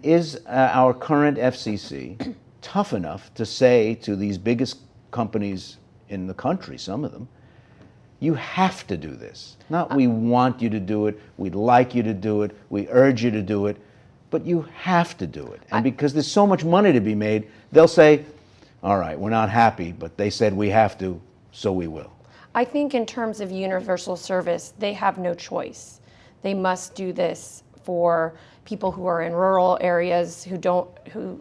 is our current FCC tough enough to say to these biggest companies in the country, some of them, you have to do this. Not we want you to do it, we'd like you to do it, we urge you to do it, but you have to do it. And because there's so much money to be made, they'll say, all right, we're not happy, but they said we have to, so we will. I think in terms of universal service, they have no choice. They must do this for people who are in rural areas who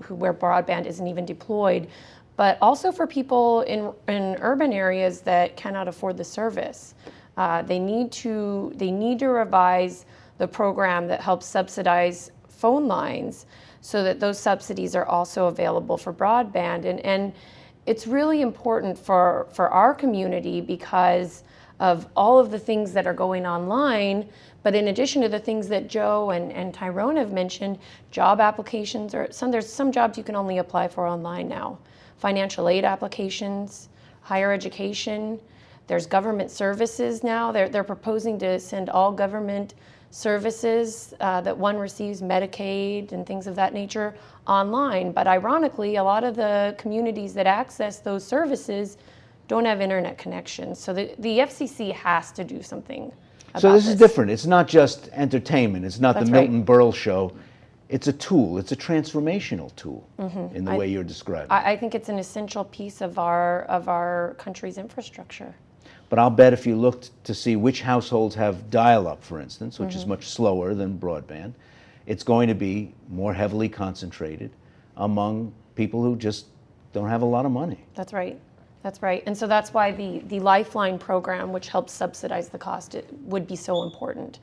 where broadband isn't even deployed, but also for people in urban areas that cannot afford the service. They need to revise the program that helps subsidize phone lines so that those subsidies are also available for broadband. And it's really important for our community because of all of the things that are going online. But in addition to the things that Joe and Tyrone have mentioned, job applications, there's some jobs you can only apply for online now. Financial aid applications, higher education, there's government services now. They're proposing to send all government services that one receives, Medicaid and things of that nature, online. But ironically, a lot of the communities that access those services don't have internet connections. So the FCC has to do something about So this is different. It's not just entertainment. It's not That's the right. Milton Berle show. It's a tool. It's a transformational tool in the way you're describing. I think it's an essential piece of our country's infrastructure. But I'll bet if you looked to see which households have dial-up, for instance, which is much slower than broadband, it's going to be more heavily concentrated among people who just don't have a lot of money. That's right. That's right. And so that's why the Lifeline program, which helps subsidize the cost, it would be so important.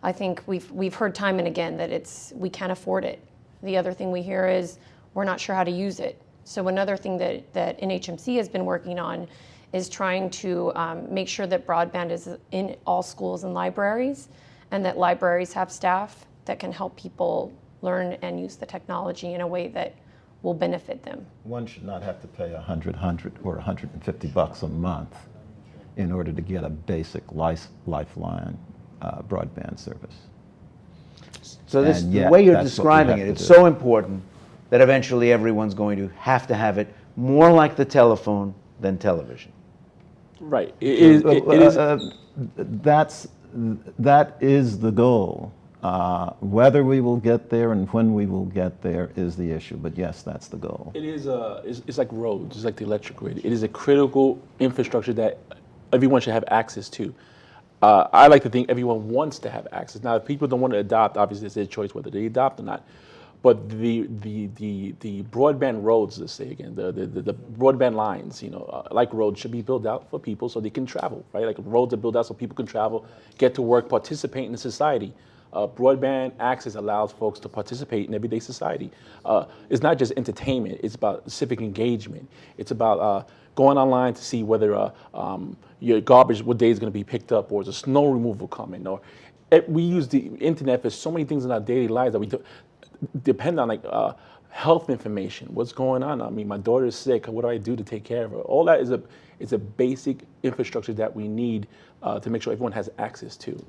I think we've heard time and again that we can't afford it. The other thing we hear is we're not sure how to use it. So another thing that NHMC has been working on is trying to make sure that broadband is in all schools and libraries, and that libraries have staff that can help people learn and use the technology in a way that will benefit them. One should not have to pay $100 or $150 a month in order to get a basic Lifeline broadband service. So this, And the yet, way you're that's what we describing have it, to it's do. so important that eventually everyone's going to have it more like the telephone than television. Right. It is. That is the goal. Whether we will get there and when we will get there is the issue. But yes, that's the goal. It is. It's like roads. It's like the electric grid. It is a critical infrastructure that everyone should have access to. I like to think everyone wants to have access. Now, if people don't want to adopt, obviously it's their choice whether they adopt or not. But the broadband roads, let's say again, the broadband lines, like roads should be built out for people so they can travel, right? Like roads are built out so people can travel, get to work, participate in the society. Broadband access allows folks to participate in everyday society. It's not just entertainment, it's about civic engagement. It's about going online to see whether your garbage, what day is going to be picked up, or is a snow removal coming, or we use the internet for so many things in our daily lives that we depend on, like health information. What's going on? I mean, my daughter is sick. What do I do to take care of her? All that is a basic infrastructure that we need to make sure everyone has access to.